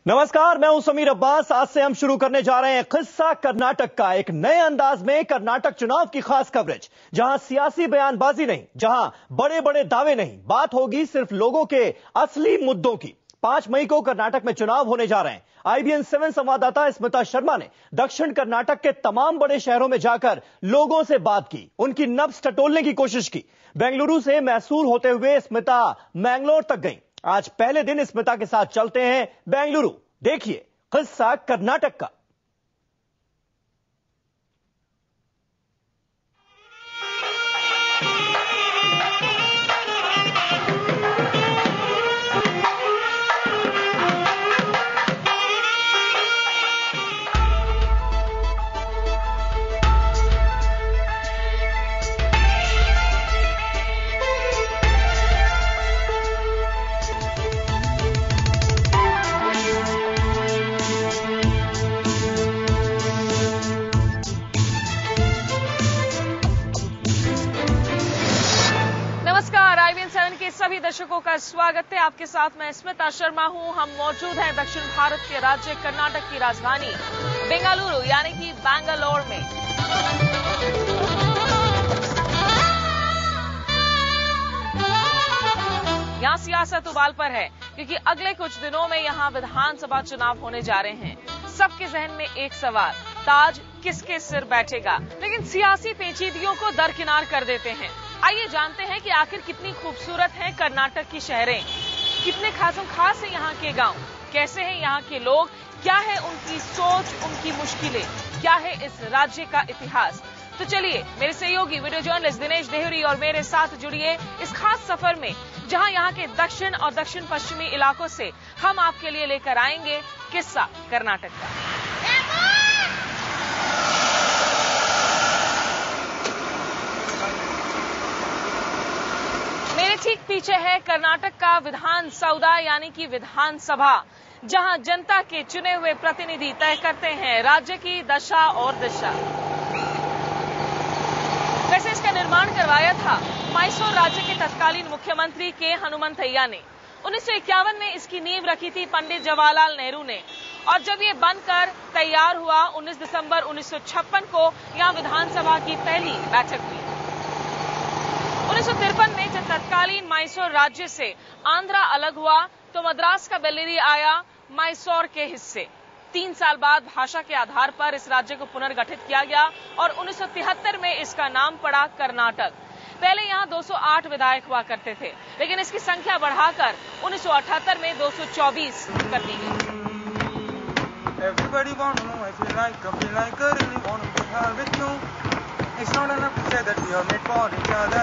नमस्कार, मैं हूं समीर अब्बास। आज से हम शुरू करने जा रहे हैं किस्सा कर्नाटक का। एक नए अंदाज में कर्नाटक चुनाव की खास कवरेज, जहां सियासी बयानबाजी नहीं, जहां बड़े बड़े दावे नहीं, बात होगी सिर्फ लोगों के असली मुद्दों की। 5 मई को कर्नाटक में चुनाव होने जा रहे हैं। IBN 7 संवाददाता स्मिता शर्मा ने दक्षिण कर्नाटक के तमाम बड़े शहरों में जाकर लोगों से बात की, उनकी नब्ज टटोलने की कोशिश की। बेंगलुरु से मैसूर होते हुए स्मिता मैंगलोर तक गई। आज पहले दिन स्मिता के साथ चलते हैं बेंगलुरु। देखिए किस्सा कर्नाटक का। सभी दर्शकों का स्वागत है। आपके साथ मैं स्मिता शर्मा हूं। हम मौजूद हैं दक्षिण भारत के राज्य कर्नाटक की राजधानी बेंगलुरु यानी कि बैंगलोर में। यहां सियासत उबाल पर है क्योंकि अगले कुछ दिनों में यहां विधानसभा चुनाव होने जा रहे हैं। सबके जहन में एक सवाल, ताज किसके सिर बैठेगा? लेकिन सियासी पेचीदगियों को दरकिनार कर देते हैं। आइए जानते हैं कि आखिर कितनी खूबसूरत हैं कर्नाटक की शहरें, कितने खास हैं यहाँ के गांव, कैसे हैं यहाँ के लोग, क्या है उनकी सोच, उनकी मुश्किलें, क्या है इस राज्य का इतिहास। तो चलिए मेरे सहयोगी वीडियो जर्नलिस्ट दिनेश देहुरी और मेरे साथ जुड़िए इस खास सफर में, जहां यहाँ के दक्षिण और दक्षिण पश्चिमी इलाकों से हम आपके लिए लेकर आएंगे किस्सा कर्नाटक का। मेरे ठीक पीछे है कर्नाटक का विधान सौदा यानी कि विधानसभा, जहां जनता के चुने हुए प्रतिनिधि तय करते हैं राज्य की दशा और दिशा। वैसे इसका निर्माण करवाया था मैसूर राज्य के तत्कालीन मुख्यमंत्री के हनुमंतैया ने। 1951 में इसकी नींव रखी थी पंडित जवाहरलाल नेहरू ने, और जब ये बनकर तैयार हुआ 19 दिसंबर 1956 को यहां विधानसभा की पहली बैठक हुई। 1953 में जब तत्कालीन मैसूर राज्य से आंध्रा अलग हुआ तो मद्रास का बेल्लिरी आया मैसूर के हिस्से। 3 साल बाद भाषा के आधार पर इस राज्य को पुनर्गठित किया गया और 1973 में इसका नाम पड़ा कर्नाटक। पहले यहां 208 विधायक हुआ करते थे, लेकिन इसकी संख्या बढ़ाकर 1978 में 224 कर दी गई।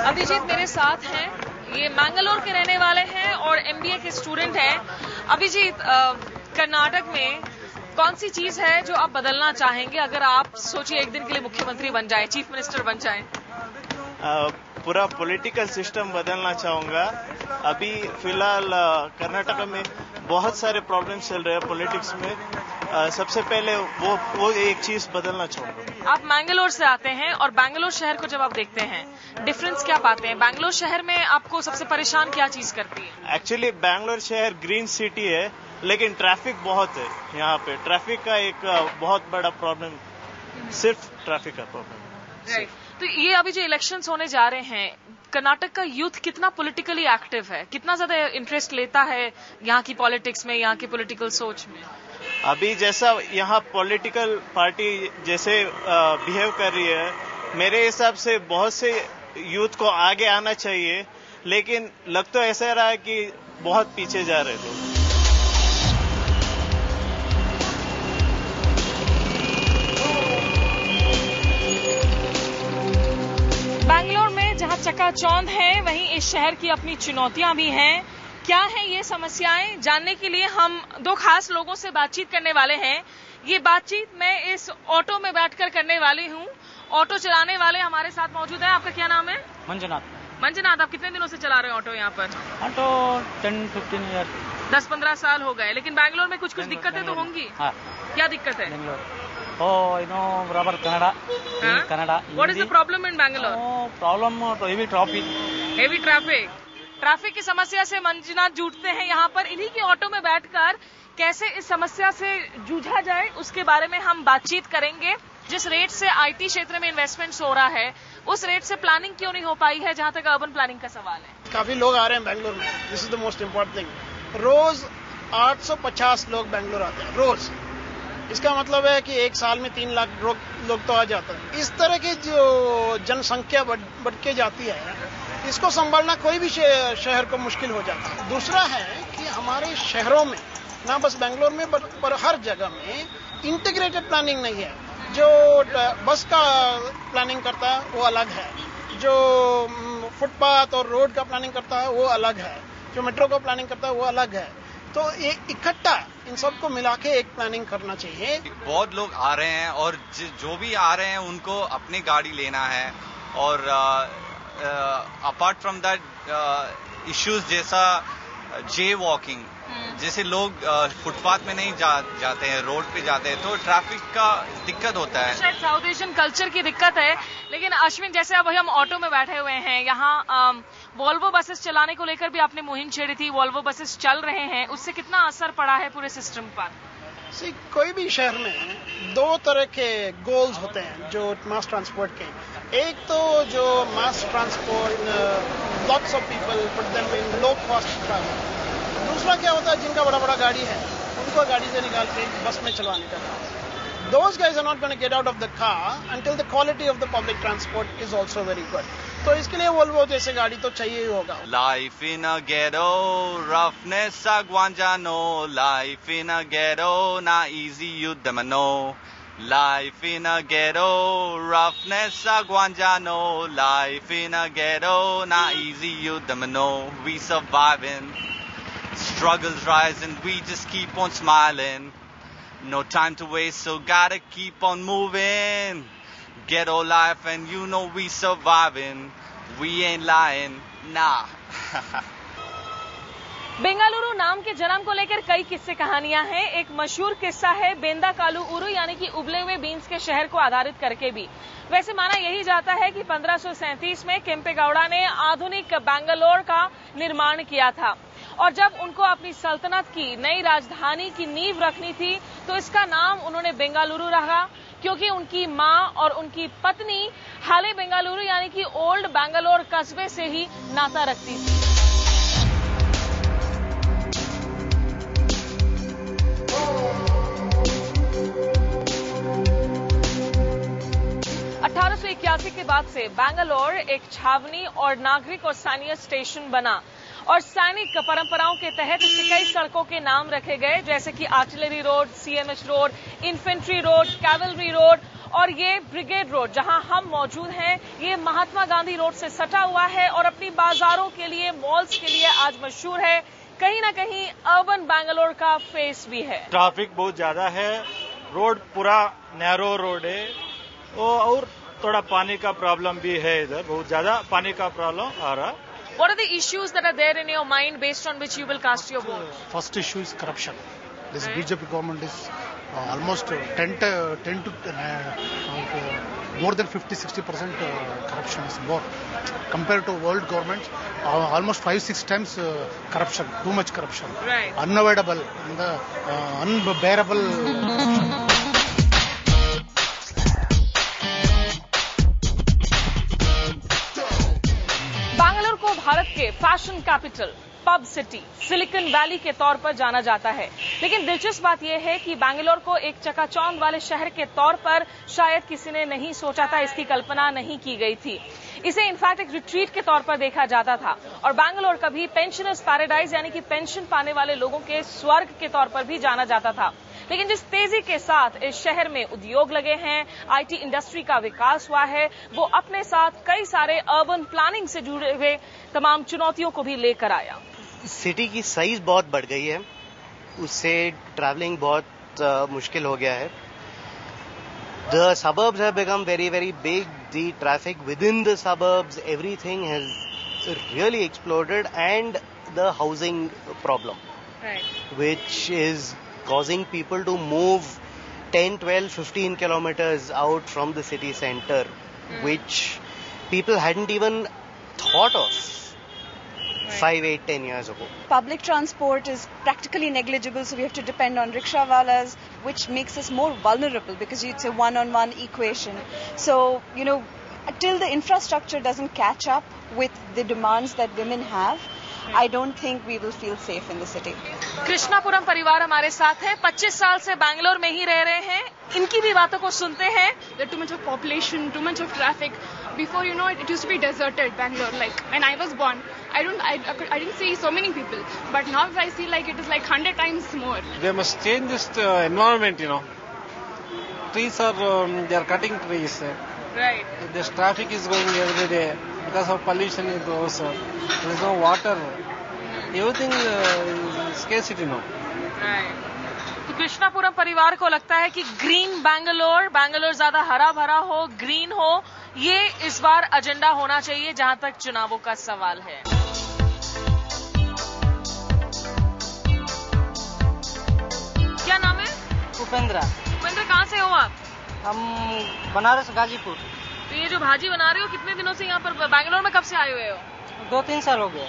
अभिजीत मेरे साथ हैं, ये मैंगलोर के रहने वाले हैं और MBA के स्टूडेंट हैं। अभिजीत, कर्नाटक में कौन सी चीज है जो आप बदलना चाहेंगे अगर आप सोचिए एक दिन के लिए मुख्यमंत्री बन जाए, चीफ मिनिस्टर बन जाए? पूरा पॉलिटिकल सिस्टम बदलना चाहूंगा। अभी फिलहाल कर्नाटक में बहुत सारे प्रॉब्लम्स चल रहे हैं पॉलिटिक्स में। सबसे पहले वो एक चीज बदलना चाहूंगा। आप मैंगलोर से आते हैं और बैंगलोर शहर को जब आप देखते हैं, डिफरेंस क्या पाते हैं? बैंगलोर शहर में आपको सबसे परेशान क्या चीज करती है? एक्चुअली बैंगलोर शहर ग्रीन सिटी है, लेकिन ट्रैफिक बहुत है यहाँ पे। ट्रैफिक का एक बहुत बड़ा प्रॉब्लम, सिर्फ ट्रैफिक का प्रॉब्लम। तो ये अभी जो इलेक्शंस होने जा रहे हैं, कर्नाटक का यूथ कितना पॉलिटिकली एक्टिव है, कितना ज्यादा इंटरेस्ट लेता है यहाँ की पॉलिटिक्स में, यहाँ की पॉलिटिकल सोच में? अभी जैसा यहाँ पॉलिटिकल पार्टी जैसे बिहेव कर रही है, मेरे हिसाब से बहुत से यूथ को आगे आना चाहिए, लेकिन लग तो ऐसा रहा है कि बहुत पीछे जा रहे लोग। बैंगलोर में जहां चकाचौंध है, वहीं इस शहर की अपनी चुनौतियां भी हैं। क्या है ये समस्याएं, जानने के लिए हम 2 खास लोगों से बातचीत करने वाले हैं। ये बातचीत मैं इस ऑटो में बैठकर करने वाली हूँ। ऑटो चलाने वाले हमारे साथ मौजूद हैं। आपका क्या नाम है? मंजुनाथ, आप कितने दिनों से चला रहे हैं ऑटो यहाँ पर? ऑटो 10-15 ईयर, 10-15 साल हो गए। लेकिन बैंगलोर में कुछ दिक्कतें तो होंगी। हाँ। क्या दिक्कत है? Oh, you know, Robert, Canada. Huh? Canada. What is the problem in Bangalore? Oh, problem to heavy traffic. Heavy traffic. Traffic की समस्या से मंजुनाथ जूझते हैं यहाँ पर। इन्हीं के ऑटो में बैठकर कैसे इस समस्या से जूझा जाए उसके बारे में हम बातचीत करेंगे। जिस रेट से आईटी क्षेत्र में इन्वेस्टमेंट्स हो रहा है उस रेट से प्लानिंग क्यों नहीं हो पाई है, जहां तक अर्बन प्लानिंग का सवाल है। काफी लोग आ रहे हैं बेंगलोर में, this is the most important thing. रोज 850 लोग बेंगलोर आते हैं रोज। इसका मतलब है कि एक साल में 3 लाख लोग तो आ जाते हैं। इस तरह की जो जनसंख्या बढ़ के जाती है, इसको संभालना कोई भी शहर को मुश्किल हो जाता है। दूसरा है कि हमारे शहरों में, ना बस बेंगलोर में पर हर जगह में इंटीग्रेटेड प्लानिंग नहीं है। जो बस का प्लानिंग करता है वो अलग है, जो फुटपाथ और रोड का प्लानिंग करता है वो अलग है, जो मेट्रो का प्लानिंग करता है वो अलग है। तो एक इकट्ठा इन सबको मिला के एक प्लानिंग करना चाहिए। बहुत लोग आ रहे हैं और जो भी आ रहे हैं उनको अपनी गाड़ी लेना है, और अपार्ट फ्रॉम दैट इश्यूज जैसा जे वॉकिंग, जैसे लोग फुटपाथ में नहीं जाते हैं, रोड पे जाते हैं, तो ट्रैफिक का दिक्कत होता है। शायद साउथ एशियन कल्चर की दिक्कत है। लेकिन अश्विन, जैसे अब हम ऑटो में बैठे हुए हैं, यहाँ वॉल्वो बसेस चलाने को लेकर भी आपने मुहिम छेड़ी थी, वॉल्वो बसेस चल रहे हैं, उससे कितना असर पड़ा है पूरे सिस्टम पर? कोई भी शहर में 2 तरह के गोल्स होते हैं जो मास ट्रांसपोर्ट के। एक तो जो mass transport, lots of people put them in low cost travel. दूसरा क्या होता है, जिनका बड़ा बड़ा गाड़ी है उनको गाड़ी से निकाल के बस में चलवाने का काम। Those guys are not going to get out of the car until the quality of the public transport is also very good. तो इसके लिए वोल्वो जैसे गाड़ी तो चाहिए ही होगा। Life in a ghetto, roughness a guanjano. Life in a ghetto, na easy you them know. Life in a ghetto, roughness a guanjano. Life in a ghetto, na easy you them know. We surviving, struggles rising, we just keep on smiling. No time to waste, so gotta keep on moving. Ghetto life and you know we surviving. We ain't lying, nah. Bengaluru नाम के जन्म को लेकर कई किस्से कहानियां हैं। एक मशहूर किस्सा है बेंदाकालु उरु, यानी कि उबले हुए बीन्स के शहर को आधारित करके भी। वैसे माना यही जाता है कि 1537 में केम्पेगौड़ा ने आधुनिक बेंगलोर का निर्माण किया था, और जब उनको अपनी सल्तनत की नई राजधानी की नींव रखनी थी तो इसका नाम उन्होंने बेंगलुरु रखा, क्योंकि उनकी मां और उनकी पत्नी हाले बेंगलुरु यानी कि ओल्ड बेंगलोर कस्बे से ही नाता रखती थी। के बाद से बेंगलोर एक छावनी और नागरिक और सैन्य स्टेशन बना, और सैनिक परंपराओं के तहत इसके कई सड़कों के नाम रखे गए, जैसे कि artillery road, CMH road, infantry road, cavalry road, और ये ब्रिगेड रोड जहां हम मौजूद हैं, ये महात्मा गांधी रोड से सटा हुआ है और अपनी बाजारों के लिए, मॉल्स के लिए आज मशहूर है। कहीं ना कहीं अर्बन बेंगलोर का फेस भी है। ट्रैफिक बहुत ज्यादा है, रोड पूरा नैरो रोड है, और थोड़ा पानी का प्रॉब्लम भी है, इधर बहुत ज्यादा पानी का प्रॉब्लम आ रहा। What are the issues that are there in your mind based on which you will cast your vote? First issue is corruption. This BJP government is almost 10 to more than 50-60% corruption is more compared to world governments. Almost 5-6 times corruption, too much corruption. Right. Unavoidable, unbearable corruption. Bengaluru को भारत के fashion capital, pub city, silicon valley के तौर पर जाना जाता है, लेकिन दिलचस्प बात यह है कि बेंगलुरु को एक चकाचौंध वाले शहर के तौर पर शायद किसी ने नहीं सोचा था, इसकी कल्पना नहीं की गई थी। इसे इनफैक्ट एक रिट्रीट के तौर पर देखा जाता था, और बेंगलुरु कभी पेंशनर्स पैराडाइज यानी कि पेंशन पाने वाले लोगों के स्वर्ग के तौर पर भी जाना जाता था। लेकिन जिस तेजी के साथ इस शहर में उद्योग लगे हैं, आईटी इंडस्ट्री का विकास हुआ है, वो अपने साथ कई सारे अर्बन प्लानिंग से जुड़े हुए तमाम चुनौतियों को भी लेकर आया। सिटी की साइज बहुत बढ़ गई है, उससे ट्रैवलिंग बहुत मुश्किल हो गया है। The suburbs have become very, very big. The traffic within the suburbs, everything has really exploded, and the housing problem, which is causing people to move 10, 12, 15 kilometers out from the city center, which people hadn't even thought of. 5, 8, 10 years ago. Public transport is practically negligible, so we have to depend on rickshawalas, which makes us more vulnerable because it's a one-on-one equation. So, till the infrastructure doesn't catch up with the demands that women have, I don't think we will feel safe in the city. Krishnapuram परिवार हमारे साथ है, 25 साल से बैंगलोर में ही रह रहे हैं। इनकी भी बातों को सुनते हैं। There's too much of population, too much of traffic. Before, it used to be deserted, Bangalore. Like when I was born, I didn't see so many people. But now I see like it is like 100 times more. They must change this environment, Trees are, they are cutting trees. Right. This traffic is going every day. Because of pollution it goes. There is no water. Everything is scarcity now. Right. तो कृष्णापुरम परिवार को लगता है कि green Bangalore ज्यादा हरा भरा हो, ग्रीन हो, ये इस बार एजेंडा होना चाहिए जहां तक चुनावों का सवाल है। क्या नाम है? उपेंद्र। उपेंद्र, कहाँ से हो आप? हम बनारस गाजीपुर। तो ये जो भाजी बना रहे हो, कितने दिनों से यहाँ पर बैंगलोर में कब से आए हुए हो? 2-3 साल हो गए।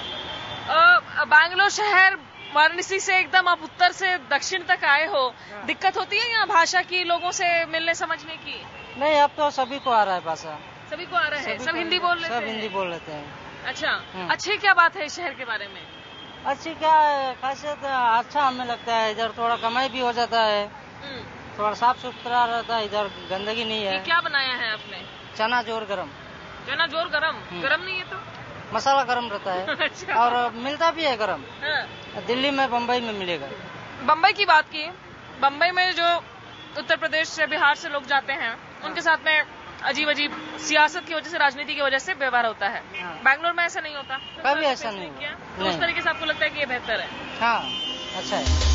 बैंगलोर शहर वाराणसी से एकदम आप उत्तर से दक्षिण तक आए हो, दिक्कत होती है यहाँ भाषा की, लोगों से मिलने समझने की? नहीं, अब तो सभी को आ रहा है भाषा। सभी को आ रहा है? सब हिंदी बोल लेते हैं? सब हिंदी बोल लेते हैं। अच्छा, अच्छी क्या बात है इस शहर के बारे में? अच्छी क्या खासियत? अच्छा हमें लगता है, इधर थोड़ा कमाई भी हो जाता है, थोड़ा साफ सुथरा रहता है, इधर गंदगी नहीं है। क्या बनाया है आपने? चना जोर गरम। चना जोर गरम? गरम नहीं है तो? मसाला गरम रहता है। अच्छा। और मिलता भी है गरम। दिल्ली में, बम्बई में मिलेगा। बम्बई की बात की, बम्बई में जो उत्तर प्रदेश से, बिहार से लोग जाते हैं, उनके साथ में अजीब सियासत की वजह से, राजनीति की वजह से व्यवहार होता है। बैंगलोर में ऐसा नहीं होता? कभी ऐसा नहीं हुआ। तो उस तरीके से आपको लगता है कि ये बेहतर है? हाँ, अच्छा है।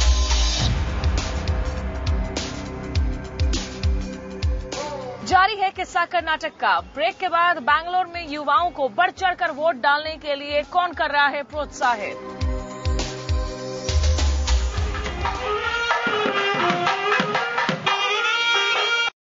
जारी है किस्सा कर्नाटक का। ब्रेक के बाद बैंगलोर में युवाओं को बढ़ चढ़कर वोट डालने के लिए कौन कर रहा है प्रोत्साहित?